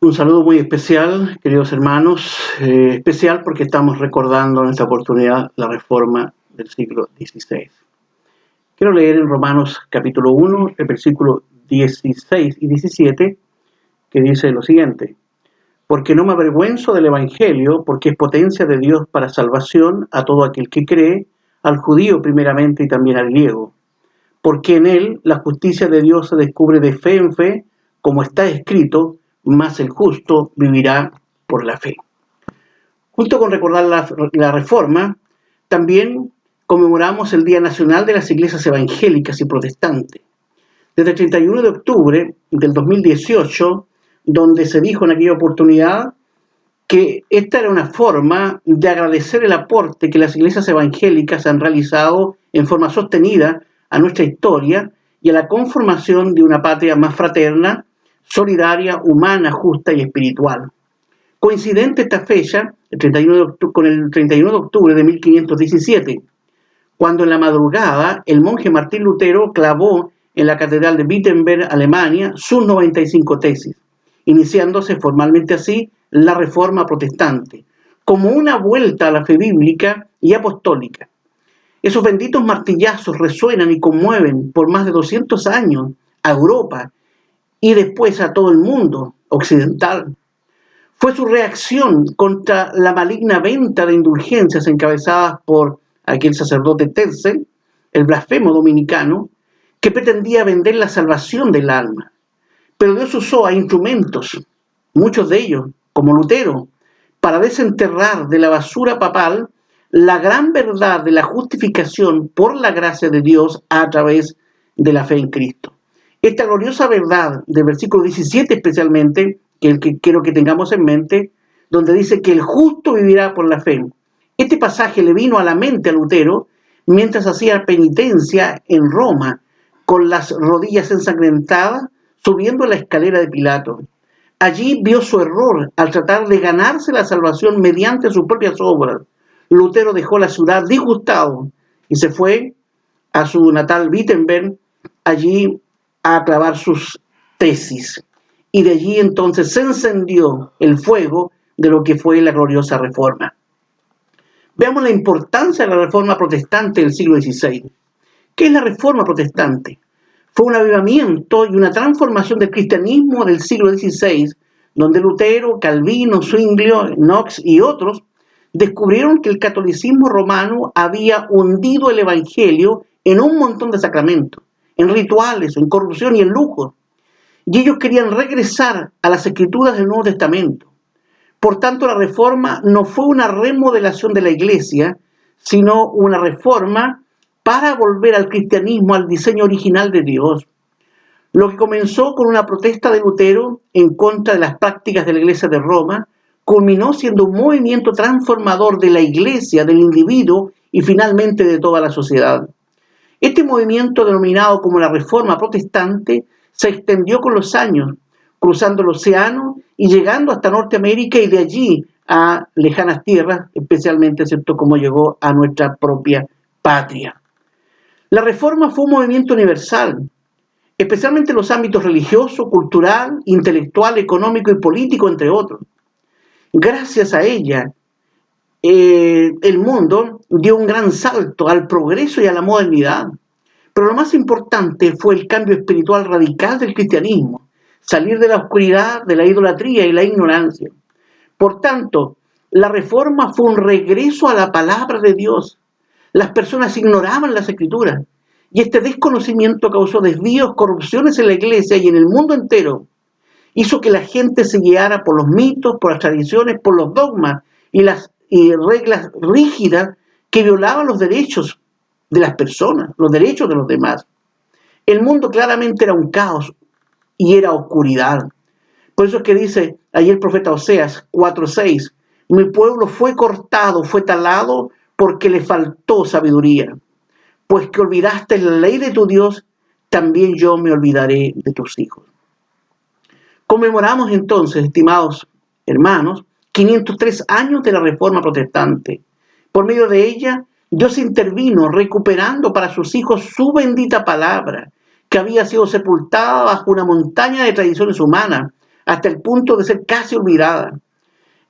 Un saludo muy especial, queridos hermanos, especial porque estamos recordando en esta oportunidad la reforma del siglo XVI. Quiero leer en Romanos capítulo 1, el versículo 16 y 17, que dice lo siguiente: porque no me avergüenzo del Evangelio, porque es potencia de Dios para salvación a todo aquel que cree, al judío primeramente y también al griego. Porque en él la justicia de Dios se descubre de fe en fe, como está escrito, mas el justo vivirá por la fe. Junto con recordar la Reforma, también conmemoramos el Día Nacional de las Iglesias Evangélicas y Protestantes. Desde el 31 de octubre del 2018, donde se dijo en aquella oportunidad que esta era una forma de agradecer el aporte que las iglesias evangélicas han realizado en forma sostenida a nuestra historia y a la conformación de una patria más fraterna, solidaria, humana, justa y espiritual. Coincidente esta fecha, con el 31 de octubre de 1517, cuando en la madrugada el monje Martín Lutero clavó en la catedral de Wittenberg, Alemania, sus 95 tesis, iniciándose formalmente así la Reforma Protestante, como una vuelta a la fe bíblica y apostólica. Esos benditos martillazos resuenan y conmueven por más de 200 años a Europa y después a todo el mundo occidental. Fue su reacción contra la maligna venta de indulgencias encabezadas por aquel sacerdote Tetzel, el blasfemo dominicano, que pretendía vender la salvación del alma. Pero Dios usó a instrumentos, muchos de ellos, como Lutero, para desenterrar de la basura papal la gran verdad de la justificación por la gracia de Dios a través de la fe en Cristo. Esta gloriosa verdad del versículo 17 especialmente, que es el que quiero que tengamos en mente, donde dice que el justo vivirá por la fe. Este pasaje le vino a la mente a Lutero mientras hacía penitencia en Roma, con las rodillas ensangrentadas, subiendo la escalera de Pilato. Allí vio su error al tratar de ganarse la salvación mediante sus propias obras. Lutero dejó la ciudad disgustado y se fue a su natal Wittenberg, allí a clavar sus tesis. Y de allí entonces se encendió el fuego de lo que fue la gloriosa Reforma. Veamos la importancia de la Reforma Protestante del siglo XVI. ¿Qué es la Reforma Protestante? Fue un avivamiento y una transformación del cristianismo del siglo XVI, donde Lutero, Calvino, Zwinglio, Knox y otros descubrieron que el catolicismo romano había hundido el evangelio en un montón de sacramentos, en rituales, en corrupción y en lujo. Y ellos querían regresar a las escrituras del Nuevo Testamento. Por tanto, la reforma no fue una remodelación de la iglesia, sino una reforma para volver al cristianismo, al diseño original de Dios. Lo que comenzó con una protesta de Lutero en contra de las prácticas de la iglesia de Roma, culminó siendo un movimiento transformador de la iglesia, del individuo y finalmente de toda la sociedad. Este movimiento, denominado como la Reforma Protestante, se extendió con los años, cruzando el océano y llegando hasta Norteamérica y de allí a lejanas tierras, especialmente, ¿cierto?, como llegó a nuestra propia patria. La Reforma fue un movimiento universal, especialmente en los ámbitos religioso, cultural, intelectual, económico y político, entre otros. Gracias a ella, el mundo dio un gran salto al progreso y a la modernidad. Pero lo más importante fue el cambio espiritual radical del cristianismo, salir de la oscuridad, de la idolatría y la ignorancia. Por tanto, la Reforma fue un regreso a la palabra de Dios. Las personas ignoraban las escrituras y este desconocimiento causó desvíos, corrupciones en la iglesia y en el mundo entero. Hizo que la gente se guiara por los mitos, por las tradiciones, por los dogmas y las reglas rígidas que violaban los derechos de las personas, los derechos de los demás. El mundo claramente era un caos y era oscuridad. Por eso es que dice allí el profeta Oseas 4:6, mi pueblo fue cortado, fue talado porque le faltó sabiduría. Pues que olvidaste la ley de tu Dios, también yo me olvidaré de tus hijos. Conmemoramos entonces, estimados hermanos, 503 años de la Reforma Protestante. Por medio de ella, Dios intervino recuperando para sus hijos su bendita palabra, que había sido sepultada bajo una montaña de tradiciones humanas, hasta el punto de ser casi olvidada.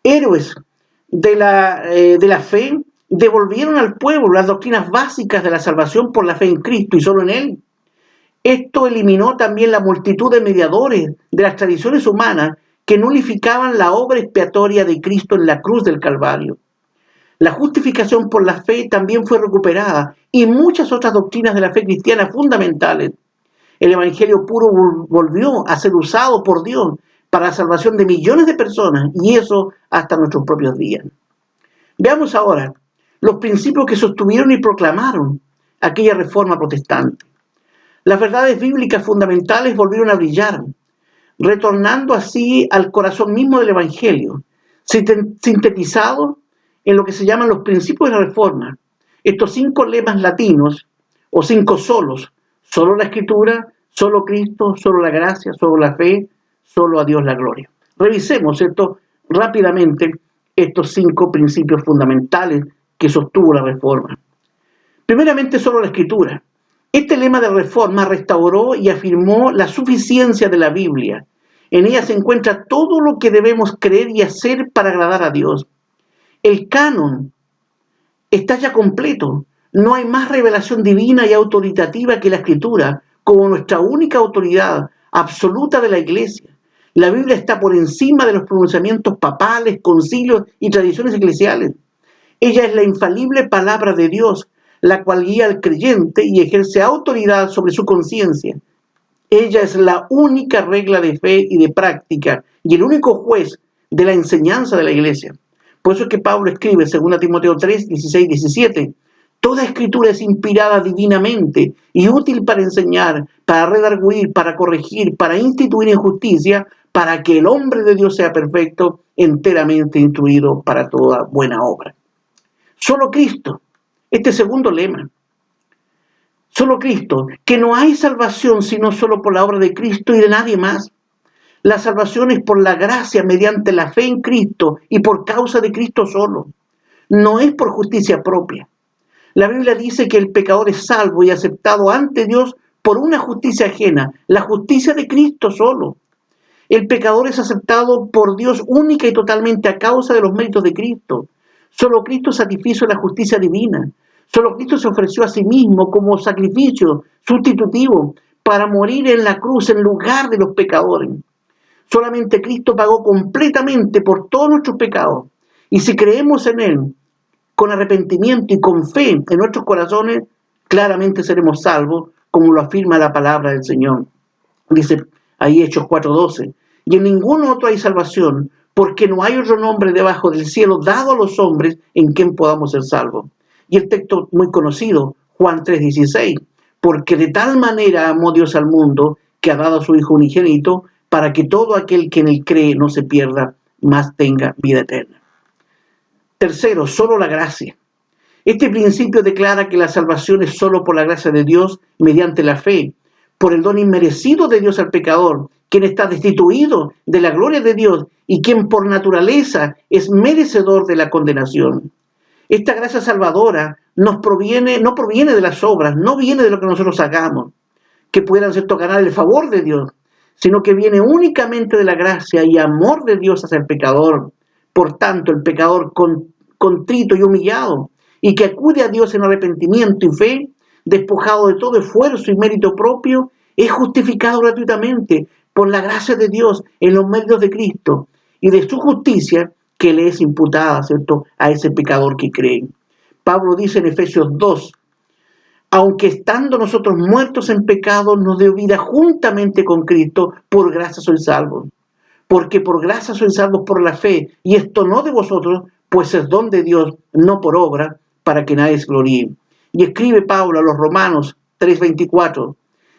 Héroes de la fe devolvieron al pueblo las doctrinas básicas de la salvación por la fe en Cristo y solo en Él. Esto eliminó también la multitud de mediadores de las tradiciones humanas que nulificaban la obra expiatoria de Cristo en la cruz del Calvario. La justificación por la fe también fue recuperada y muchas otras doctrinas de la fe cristiana fundamentales. El evangelio puro volvió a ser usado por Dios para la salvación de millones de personas, y eso hasta nuestros propios días. Veamos ahora los principios que sostuvieron y proclamaron aquella reforma protestante. Las verdades bíblicas fundamentales volvieron a brillar, retornando así al corazón mismo del evangelio, sintetizado en lo que se llaman los principios de la reforma. Estos 5 lemas latinos, o 5 solos: solo la Escritura, solo Cristo, solo la gracia, solo la fe, solo a Dios la gloria. Revisemos rápidamente estos 5 principios fundamentales que sostuvo la reforma. Primeramente, solo la Escritura. Este lema de reforma restauró y afirmó la suficiencia de la Biblia. En ella se encuentra todo lo que debemos creer y hacer para agradar a Dios. El canon está ya completo. No hay más revelación divina y autoritativa que la Escritura, como nuestra única autoridad absoluta de la Iglesia. La Biblia está por encima de los pronunciamientos papales, concilios y tradiciones eclesiales. Ella es la infalible palabra de Dios, la cual guía al creyente y ejerce autoridad sobre su conciencia. Ella es la única regla de fe y de práctica y el único juez de la enseñanza de la Iglesia. Por eso es que Pablo escribe, 2 Timoteo 3, 16, 17, toda escritura es inspirada divinamente y útil para enseñar, para redarguir, para corregir, para instituir en justicia, para que el hombre de Dios sea perfecto, enteramente instruido para toda buena obra. Solo Cristo. Este segundo lema, solo Cristo, que no hay salvación sino solo por la obra de Cristo y de nadie más. La salvación es por la gracia mediante la fe en Cristo y por causa de Cristo solo. No es por justicia propia. La Biblia dice que el pecador es salvo y aceptado ante Dios por una justicia ajena, la justicia de Cristo solo. El pecador es aceptado por Dios única y totalmente a causa de los méritos de Cristo. Solo Cristo satisfizo la justicia divina. Solo Cristo se ofreció a sí mismo como sacrificio sustitutivo para morir en la cruz en lugar de los pecadores. Solamente Cristo pagó completamente por todos nuestros pecados. Y si creemos en Él con arrepentimiento y con fe en nuestros corazones, claramente seremos salvos, como lo afirma la palabra del Señor. Dice ahí Hechos 4:12. Y en ningún otro hay salvación, porque no hay otro nombre debajo del cielo dado a los hombres en quien podamos ser salvos. Y el texto muy conocido, Juan 3:16, porque de tal manera amó Dios al mundo que ha dado a su Hijo unigénito para que todo aquel que en él cree no se pierda, mas tenga vida eterna. Tercero, solo la gracia. Este principio declara que la salvación es solo por la gracia de Dios mediante la fe, por el don inmerecido de Dios al pecador, quien está destituido de la gloria de Dios y quien por naturaleza es merecedor de la condenación. Esta gracia salvadora no proviene de las obras, no viene de lo que nosotros hagamos, que puedan ser ganar el favor de Dios, sino que viene únicamente de la gracia y amor de Dios hacia el pecador. Por tanto, el pecador contrito y humillado, y que acude a Dios en arrepentimiento y fe, despojado de todo esfuerzo y mérito propio, es justificado gratuitamente por la gracia de Dios en los méritos de Cristo y de su justicia que le es imputada, ¿cierto?, a ese pecador que cree. Pablo dice en Efesios 2, aunque estando nosotros muertos en pecado, nos dio vida juntamente con Cristo, por gracia sois salvos. Porque por gracia sois salvos por la fe, y esto no de vosotros, pues es don de Dios, no por obra, para que nadie se gloríe. Y escribe Pablo a los Romanos 3:24,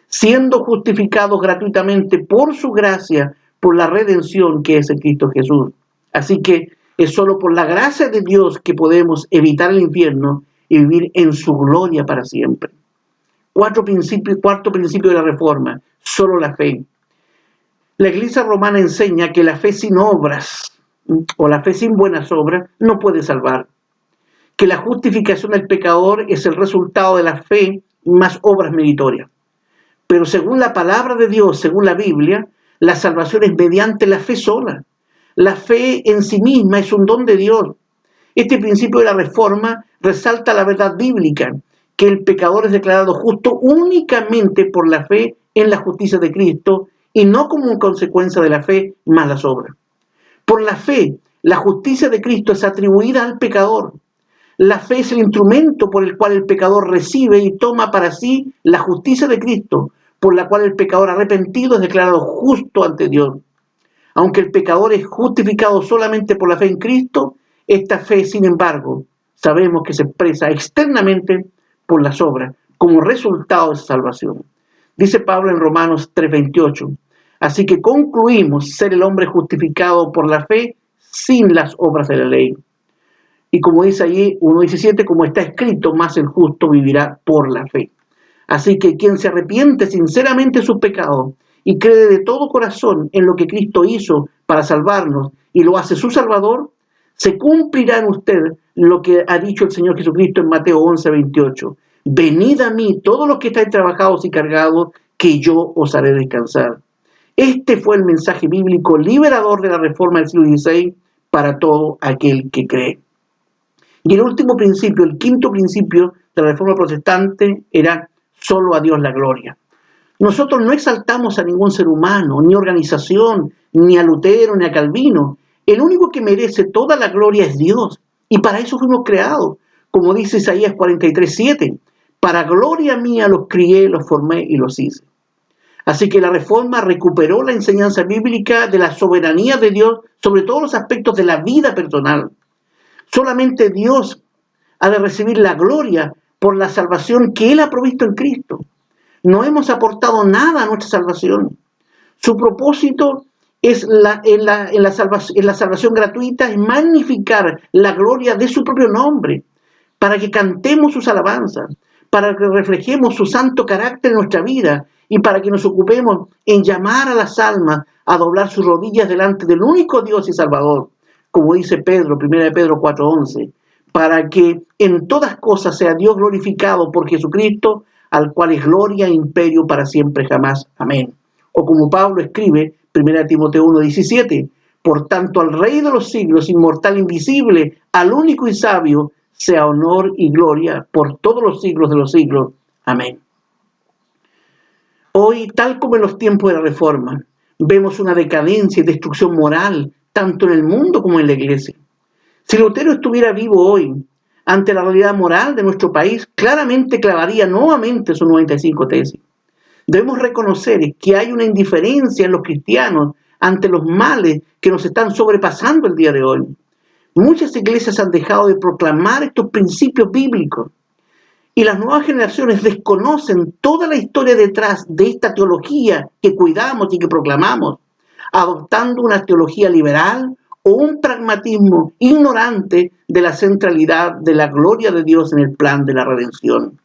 siendo justificados gratuitamente por su gracia, por la redención que es en Cristo Jesús. Así que es solo por la gracia de Dios que podemos evitar el infierno y vivir en su gloria para siempre. Cuarto principio de la reforma, solo la fe. La Iglesia romana enseña que la fe sin obras, o la fe sin buenas obras, no puede salvar. Que la justificación del pecador es el resultado de la fe más obras meritorias. Pero según la palabra de Dios, según la Biblia, La salvación es mediante la fe sola. La fe en sí misma es un don de Dios. Este principio de la Reforma resalta la verdad bíblica, que el pecador es declarado justo únicamente por la fe en la justicia de Cristo y no como consecuencia de la fe más las obras. Por la fe, la justicia de Cristo es atribuida al pecador. La fe es el instrumento por el cual el pecador recibe y toma para sí la justicia de Cristo, por la cual el pecador arrepentido es declarado justo ante Dios. Aunque el pecador es justificado solamente por la fe en Cristo, esta fe, sin embargo, sabemos que se expresa externamente por las obras, como resultado de esa salvación. Dice Pablo en Romanos 3:28, así que concluimos ser el hombre justificado por la fe sin las obras de la ley. Y como dice allí 1:17, como está escrito, más el justo vivirá por la fe. Así que quien se arrepiente sinceramente de sus pecados y cree de todo corazón en lo que Cristo hizo para salvarnos y lo hace su Salvador, se cumplirá en usted lo que ha dicho el Señor Jesucristo en Mateo 11:28. Venid a mí todos los que estáis trabajados y cargados, que yo os haré descansar. Este fue el mensaje bíblico liberador de la Reforma del siglo XVI para todo aquel que cree. Y el último principio, el quinto principio de la Reforma protestante era solo a Dios la gloria. Nosotros no exaltamos a ningún ser humano, ni organización, ni a Lutero, ni a Calvino. El único que merece toda la gloria es Dios. Y para eso fuimos creados. Como dice Isaías 43:7. Para gloria mía los crié, los formé y los hice. Así que la Reforma recuperó la enseñanza bíblica de la soberanía de Dios sobre todos los aspectos de la vida personal. Solamente Dios ha de recibir la gloria por la salvación que Él ha provisto en Cristo. No hemos aportado nada a nuestra salvación. Su propósito es en la salvación gratuita es magnificar la gloria de su propio nombre, para que cantemos sus alabanzas, para que reflejemos su santo carácter en nuestra vida y para que nos ocupemos en llamar a las almas a doblar sus rodillas delante del único Dios y Salvador, como dice Pedro, 1 Pedro 4:11, para que en todas cosas sea Dios glorificado por Jesucristo, al cual es gloria e imperio para siempre jamás. Amén. O como Pablo escribe, 1 Timoteo 1:17, por tanto al Rey de los siglos, inmortal, invisible, al único y sabio, sea honor y gloria por todos los siglos de los siglos. Amén. Hoy, tal como en los tiempos de la Reforma, vemos una decadencia y destrucción moral, tanto en el mundo como en la iglesia. Si Lutero estuviera vivo hoy, ante la realidad moral de nuestro país, claramente clavaría nuevamente sus 95 tesis. Debemos reconocer que hay una indiferencia en los cristianos ante los males que nos están sobrepasando el día de hoy. Muchas iglesias han dejado de proclamar estos principios bíblicos y las nuevas generaciones desconocen toda la historia detrás de esta teología que cuidamos y que proclamamos, adoptando una teología liberal o un pragmatismo ignorante de la centralidad de la gloria de Dios en el plan de la redención.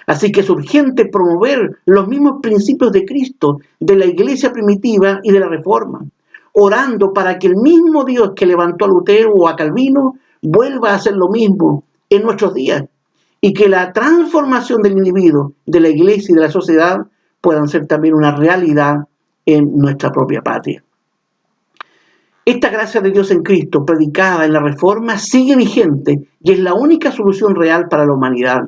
Así que es urgente promover los mismos principios de Cristo, de la iglesia primitiva y de la Reforma, orando para que el mismo Dios que levantó a Lutero o a Calvino vuelva a hacer lo mismo en nuestros días y que la transformación del individuo, de la iglesia y de la sociedad puedan ser también una realidad en nuestra propia patria. Esta gracia de Dios en Cristo, predicada en la Reforma, sigue vigente y es la única solución real para la humanidad.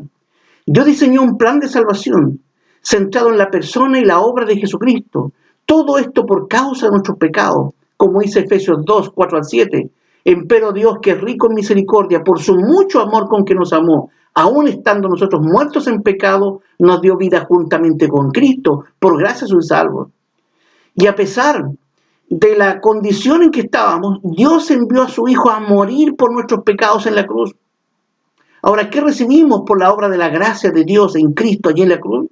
Dios diseñó un plan de salvación centrado en la persona y la obra de Jesucristo. Todo esto por causa de nuestros pecados, como dice Efesios 2, 4-7. Empero Dios, que es rico en misericordia, por su mucho amor con que nos amó, aun estando nosotros muertos en pecado, nos dio vida juntamente con Cristo, por gracia sois salvos. Y a pesar de la condición en que estábamos, Dios envió a su Hijo a morir por nuestros pecados en la cruz. Ahora, ¿qué recibimos por la obra de la gracia de Dios en Cristo allí en la cruz?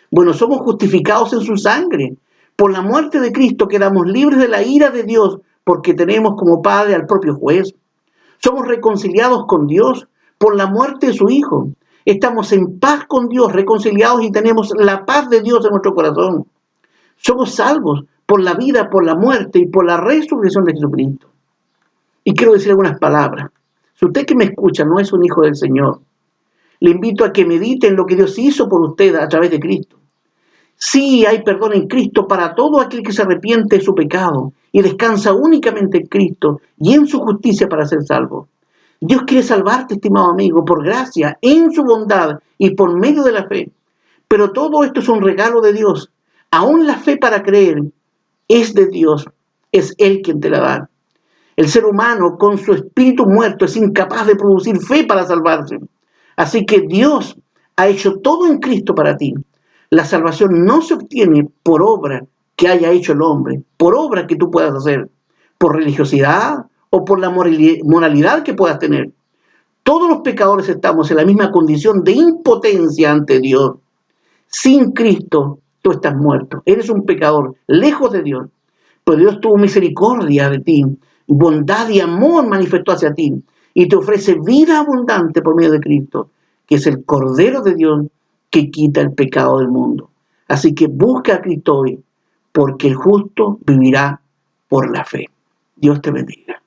Bueno, somos justificados en su sangre. Por la muerte de Cristo quedamos libres de la ira de Dios porque tenemos como Padre al propio juez. Somos reconciliados con Dios por la muerte de su Hijo. Estamos en paz con Dios, reconciliados y tenemos la paz de Dios en nuestro corazón. Somos salvos por la vida, por la muerte y por la resurrección de Jesucristo. Y quiero decir algunas palabras. Si usted que me escucha no es un hijo del Señor, le invito a que medite en lo que Dios hizo por usted a través de Cristo. Sí, hay perdón en Cristo para todo aquel que se arrepiente de su pecado y descansa únicamente en Cristo y en su justicia para ser salvo. Dios quiere salvarte, estimado amigo, por gracia, en su bondad y por medio de la fe. Pero todo esto es un regalo de Dios. Aún la fe para creer es de Dios, es Él quien te la da. El ser humano con su espíritu muerto es incapaz de producir fe para salvarse. Así que Dios ha hecho todo en Cristo para ti. La salvación no se obtiene por obra que haya hecho el hombre, por obra que tú puedas hacer, por religiosidad o por la moralidad que puedas tener. Todos los pecadores estamos en la misma condición de impotencia ante Dios. Sin Cristo, tú estás muerto. Eres un pecador, lejos de Dios. Pero Dios tuvo misericordia de ti, bondad y amor manifestó hacia ti, y te ofrece vida abundante por medio de Cristo, que es el Cordero de Dios que quita el pecado del mundo. Así que busca a Cristo hoy, porque el justo vivirá por la fe. Dios te bendiga.